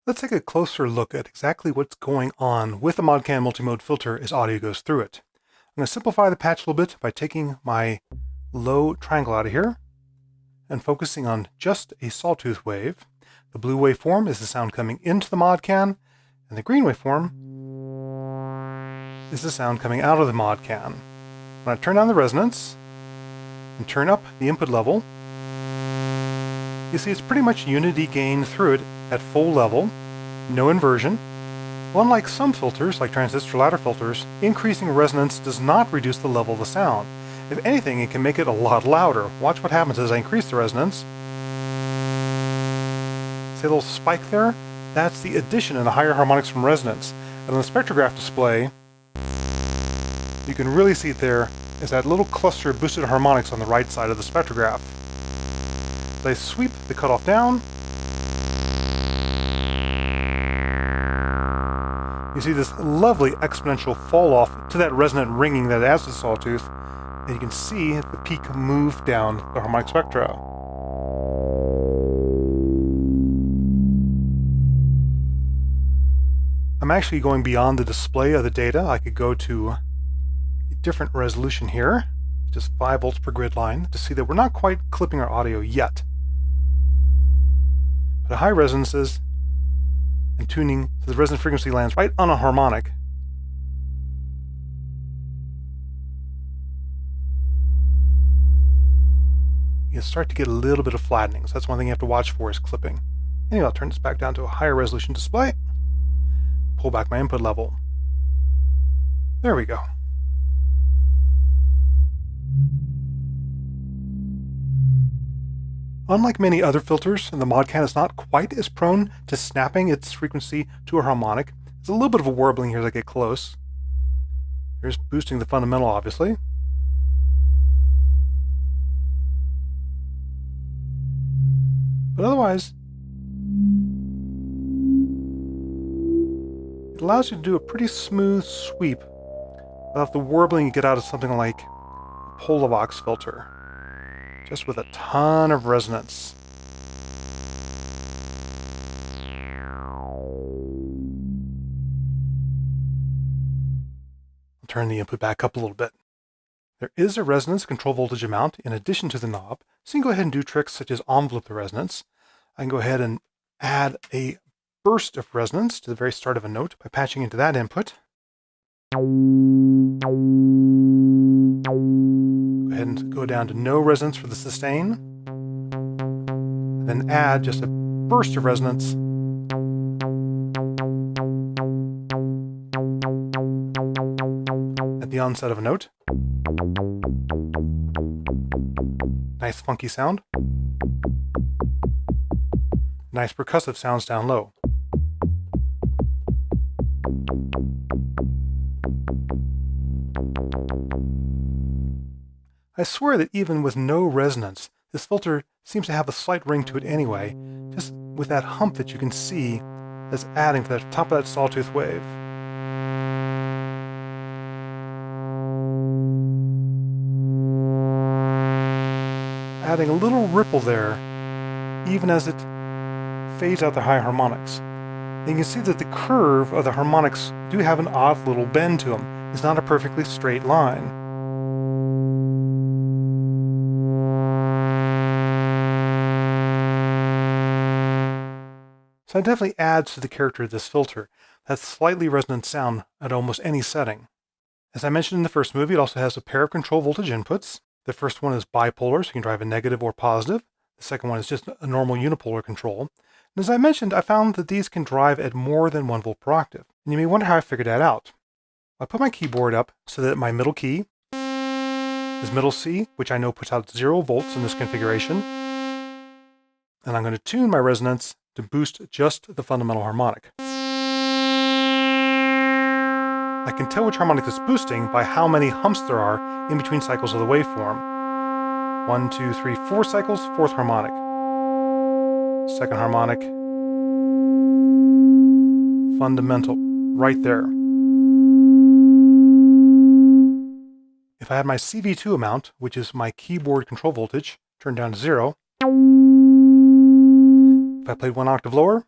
Let's take a closer look at exactly what's going on with the Modcan Multimode Filter as audio goes through it. I'm going to simplify the patch a little bit by taking my low triangle out of here and focusing on just a sawtooth wave. The blue waveform is the sound coming into the Modcan, and the green waveform is the sound coming out of the Modcan. When I turn down the resonance and turn up the input level, you see it's pretty much unity gain through it at full level, no inversion. Well, unlike some filters, like transistor ladder filters, increasing resonance does not reduce the level of the sound. If anything, it can make it a lot louder. Watch what happens as I increase the resonance. See a little spike there? That's the addition in the higher harmonics from resonance. And on the spectrograph display, you can really see it there is that little cluster of boosted harmonics on the right side of the spectrograph. As I sweep the cutoff down, you see this lovely exponential fall off to that resonant ringing that adds to the sawtooth, and you can see the peak move down the harmonic spectra. I'm actually going beyond the display of the data. I could go to a different resolution here, just 5 volts per grid line, to see that we're not quite clipping our audio yet. But at high resonances and tuning so the resonant frequency lands right on a harmonic, you start to get a little bit of flattening. So that's one thing you have to watch for is clipping. Anyway, I'll turn this back down to a higher resolution display. Pull back my input level. There we go. Unlike many other filters, the Modcan is not quite as prone to snapping its frequency to a harmonic. There's a little bit of a warbling here as I get close. There's boosting the fundamental, obviously. But otherwise, it allows you to do a pretty smooth sweep without the warbling you get out of something like a polar box filter, just with a ton of resonance. I'll turn the input back up a little bit. There is a resonance control voltage amount in addition to the knob, so you can go ahead and do tricks such as envelope the resonance. I can go ahead and add a burst of resonance to the very start of a note by patching into that input. Go ahead and go down to no resonance for the sustain. And then add just a burst of resonance at the onset of a note. Nice funky sound. Nice percussive sounds down low. I swear that even with no resonance, this filter seems to have a slight ring to it anyway, just with that hump that you can see that's adding to the top of that sawtooth wave. Adding a little ripple there, even as it fades out the high harmonics. And you can see that the curve of the harmonics do have an odd little bend to them. It's not a perfectly straight line. So it definitely adds to the character of this filter, that slightly resonant sound at almost any setting. As I mentioned in the first movie, it also has a pair of control voltage inputs. The first one is bipolar, so you can drive a negative or positive. The second one is just a normal unipolar control. And as I mentioned, I found that these can drive at more than 1 volt per octave. And you may wonder how I figured that out. I put my keyboard up so that my middle key is middle C, which I know puts out 0 volts in this configuration. And I'm going to tune my resonance to boost just the fundamental harmonic. I can tell which harmonic is boosting by how many humps there are in between cycles of the waveform. 1, 2, 3, 4 cycles, 4th harmonic. 2nd harmonic. Fundamental, right there. If I had my CV2 amount, which is my keyboard control voltage, turned down to 0, if I played 1 octave lower,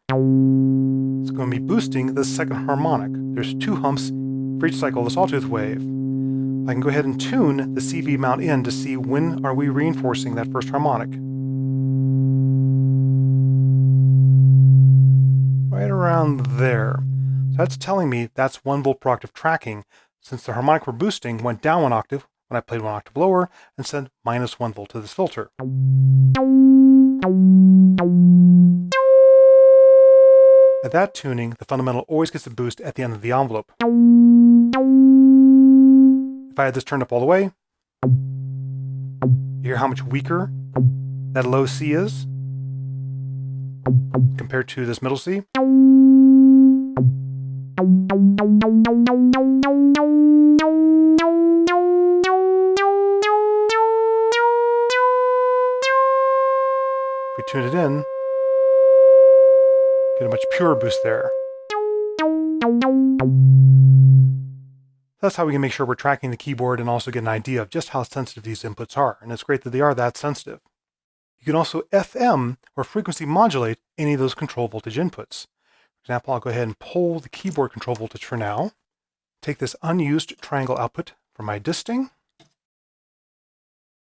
going to be boosting the second harmonic. There's 2 humps for each cycle of the sawtooth wave. I can go ahead and tune the CV mount in to see when are we reinforcing that first harmonic. Right around there. So that's telling me that's 1 volt per octave tracking, since the harmonic we're boosting went down 1 octave when I played 1 octave lower and sent minus 1 volt to this filter. At that tuning, the fundamental always gets a boost at the end of the envelope. If I had this turned up all the way, you hear how much weaker that low C is compared to this middle C. If we tune it in, get a much purer boost there. That's how we can make sure we're tracking the keyboard and also get an idea of just how sensitive these inputs are. And it's great that they are that sensitive. You can also FM or frequency modulate any of those control voltage inputs. For example, I'll go ahead and pull the keyboard control voltage for now. Take this unused triangle output from my disting,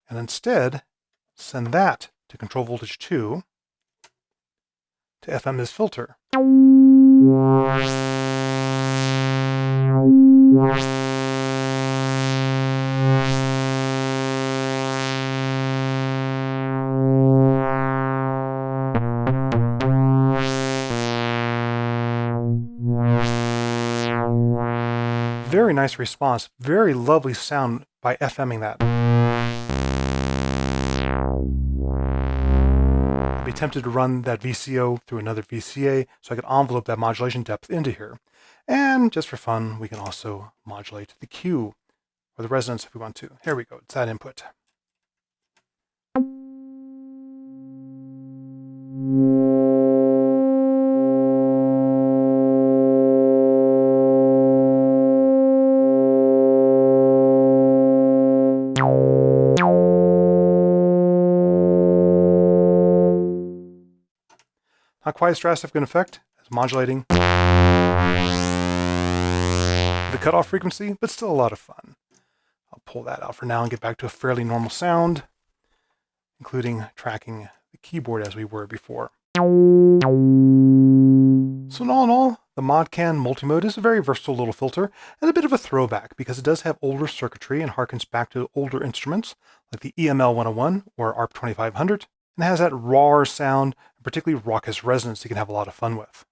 and instead send that to control voltage 2 to FM this filter. Very nice response, very lovely sound by FMing that. I'd be tempted to run that VCO through another VCA so I could envelope that modulation depth into here. And just for fun, we can also modulate the Q or the resonance if we want to. Here we go, it's that input. Not quite as drastic of an effect as modulating the cutoff frequency, but still a lot of fun. I'll pull that out for now and get back to a fairly normal sound, including tracking the keyboard as we were before. So in all, the Modcan Multimode is a very versatile little filter and a bit of a throwback because it does have older circuitry and harkens back to older instruments like the EML 101 or ARP 2500, and has that raw sound, and particularly raucous resonance you can have a lot of fun with.